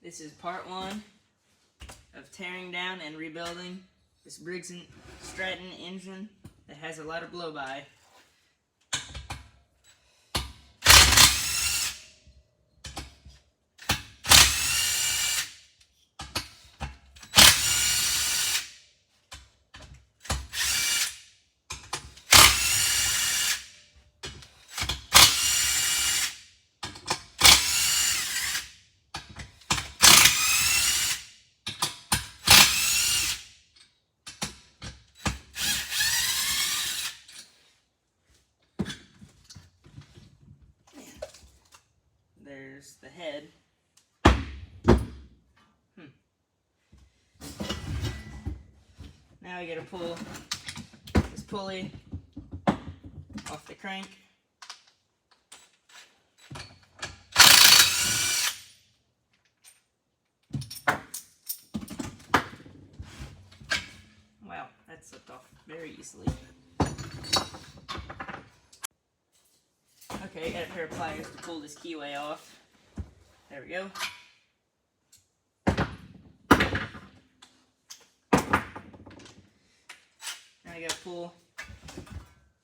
This is part one of tearing down and rebuilding this Briggs Stratton engine that has a lot of blow-by. There's the head. Now we gotta pull this pulley off the crank. Wow, that slipped off very easily. Okay, got a pair of pliers to pull this keyway off. There we go. Now I gotta pull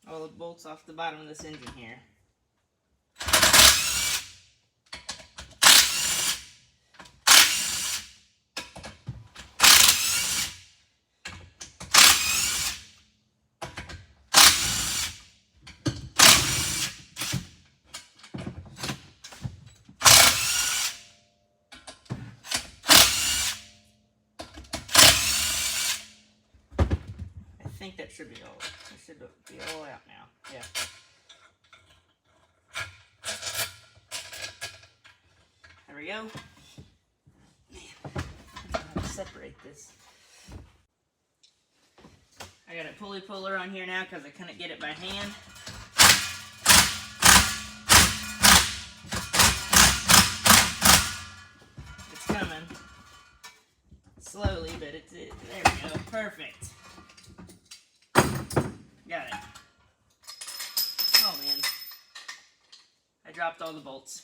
all the bolts off the bottom of this engine here. I think that should be all. It should be all out now. Yeah. There we go. Man, I don't know how to separate this. I got a pulley puller on here now because I couldn't get it by hand. It's coming slowly, but there we go. Perfect. Got it. Oh man, I dropped all the bolts.